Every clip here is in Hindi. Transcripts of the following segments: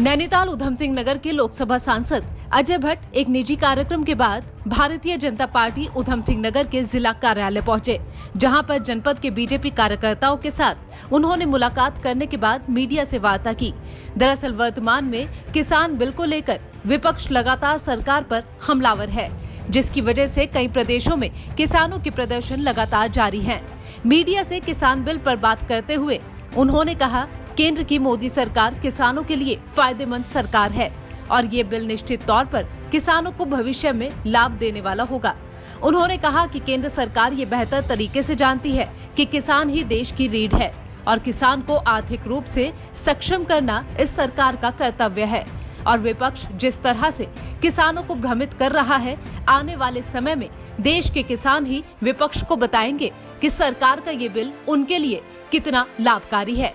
नैनीताल उधम सिंह नगर के लोकसभा सांसद अजय भट्ट एक निजी कार्यक्रम के बाद भारतीय जनता पार्टी उधम सिंह नगर के जिला कार्यालय पहुंचे, जहां पर जनपद के बीजेपी कार्यकर्ताओं के साथ उन्होंने मुलाकात करने के बाद मीडिया से वार्ता की। दरअसल वर्तमान में किसान बिल को लेकर विपक्ष लगातार सरकार पर हमलावर है, जिसकी वजह से कई प्रदेशों में किसानों के प्रदर्शन लगातार जारी हैं। मीडिया से किसान बिल पर बात करते हुए उन्होंने कहा, केंद्र की मोदी सरकार किसानों के लिए फायदेमंद सरकार है और ये बिल निश्चित तौर पर किसानों को भविष्य में लाभ देने वाला होगा। उन्होंने कहा कि केंद्र सरकार ये बेहतर तरीके से जानती है कि किसान ही देश की रीढ़ है और किसान को आर्थिक रूप से सक्षम करना इस सरकार का कर्तव्य है। और विपक्ष जिस तरह से किसानों को भ्रमित कर रहा है, आने वाले समय में देश के किसान ही विपक्ष को बताएंगे कि सरकार का ये बिल उनके लिए कितना लाभकारी है।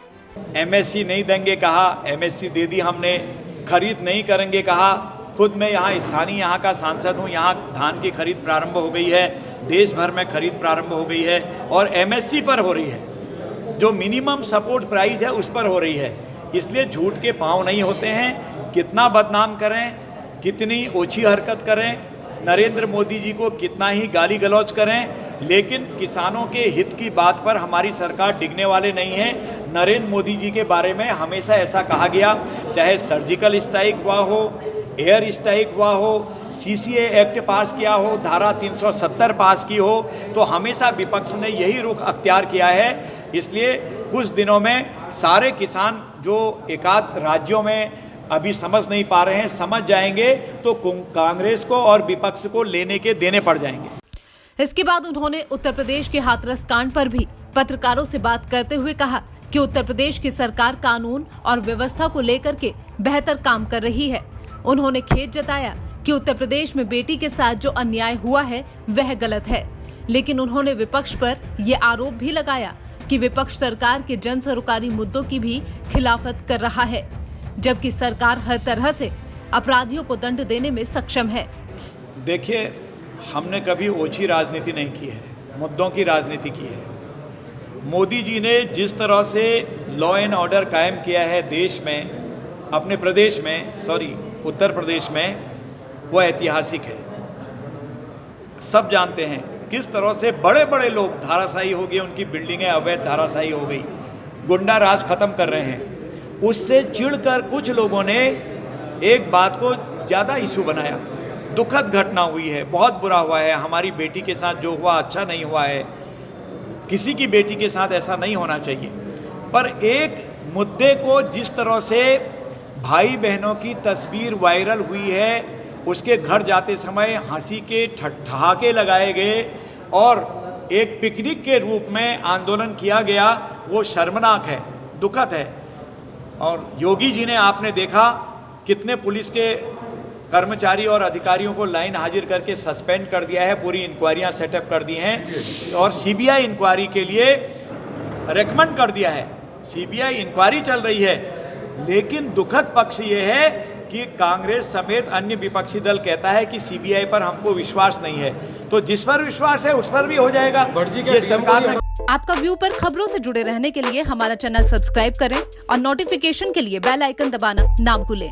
एमएससी नहीं देंगे कहा, एमएससी दे दी हमने। खरीद नहीं करेंगे कहा। खुद मैं यहाँ स्थानीय यहाँ का सांसद हूँ, यहाँ धान की खरीद प्रारंभ हो गई है, देश भर में खरीद प्रारंभ हो गई है और एमएससी पर हो रही है, जो मिनिमम सपोर्ट प्राइस है उस पर हो रही है। इसलिए झूठ के पांव नहीं होते हैं। कितना बदनाम करें, कितनी ओछी हरकत करें, नरेंद्र मोदी जी को कितना ही गाली गलौज करें, लेकिन किसानों के हित की बात पर हमारी सरकार डिगने वाले नहीं है। नरेंद्र मोदी जी के बारे में हमेशा ऐसा कहा गया, चाहे सर्जिकल स्ट्राइक हुआ हो, एयर स्ट्राइक हुआ हो, सीसीए एक्ट पास किया हो, धारा 370 पास की हो, तो हमेशा विपक्ष ने यही रुख अख्तियार किया है। इसलिए कुछ दिनों में सारे किसान जो एकाध राज्यों में अभी समझ नहीं पा रहे हैं, समझ जाएंगे तो कांग्रेस को और विपक्ष को लेने के देने पड़ जाएंगे। इसके बाद उन्होंने उत्तर प्रदेश के हाथरस कांड पर भी पत्रकारों से बात करते हुए कहा कि उत्तर प्रदेश की सरकार कानून और व्यवस्था को लेकर के बेहतर काम कर रही है। उन्होंने खेद जताया कि उत्तर प्रदेश में बेटी के साथ जो अन्याय हुआ है वह गलत है, लेकिन उन्होंने विपक्ष पर ये आरोप भी लगाया कि विपक्ष सरकार के जन सरोकारी मुद्दों की भी खिलाफत कर रहा है, जबकि सरकार हर तरह से अपराधियों को दंड देने में सक्षम है। देखिए, हमने कभी ओछी राजनीति नहीं की है, मुद्दों की राजनीति की है। मोदी जी ने जिस तरह से लॉ एंड ऑर्डर कायम किया है देश में, अपने प्रदेश में, उत्तर प्रदेश में, वो ऐतिहासिक है। सब जानते हैं किस तरह से बड़े बड़े लोग धाराशाही हो गए, उनकी बिल्डिंगें अवैध धाराशाही हो गई, गुंडा राज खत्म कर रहे हैं। उससे चिढ़कर कुछ लोगों ने एक बात को ज़्यादा इशू बनाया। दुखद घटना हुई है, बहुत बुरा हुआ है, हमारी बेटी के साथ जो हुआ अच्छा नहीं हुआ है, किसी की बेटी के साथ ऐसा नहीं होना चाहिए। पर एक मुद्दे को जिस तरह से भाई बहनों की तस्वीर वायरल हुई है, उसके घर जाते समय हंसी के ठहाके लगाए गए और एक पिकनिक के रूप में आंदोलन किया गया, वो शर्मनाक है, दुखद है। और योगी जी ने, आपने देखा कितने पुलिस के कर्मचारी और अधिकारियों को लाइन हाजिर करके सस्पेंड कर दिया है, पूरी इंक्वायरियां सेटअप कर दी हैं और सीबीआई इंक्वायरी के लिए रेकमेंड कर दिया है। सीबीआई इंक्वायरी चल रही है, लेकिन दुखद पक्ष ये है कि कांग्रेस समेत अन्य विपक्षी दल कहता है कि सीबीआई पर हमको विश्वास नहीं है। तो जिस पर विश्वास है उस पर भी हो जाएगा। ये सरकार में आपका व्यू पर खबरों से जुड़े रहने के लिए हमारा चैनल सब्सक्राइब करें और नोटिफिकेशन के लिए बेल आइकन दबाना ना भूलें।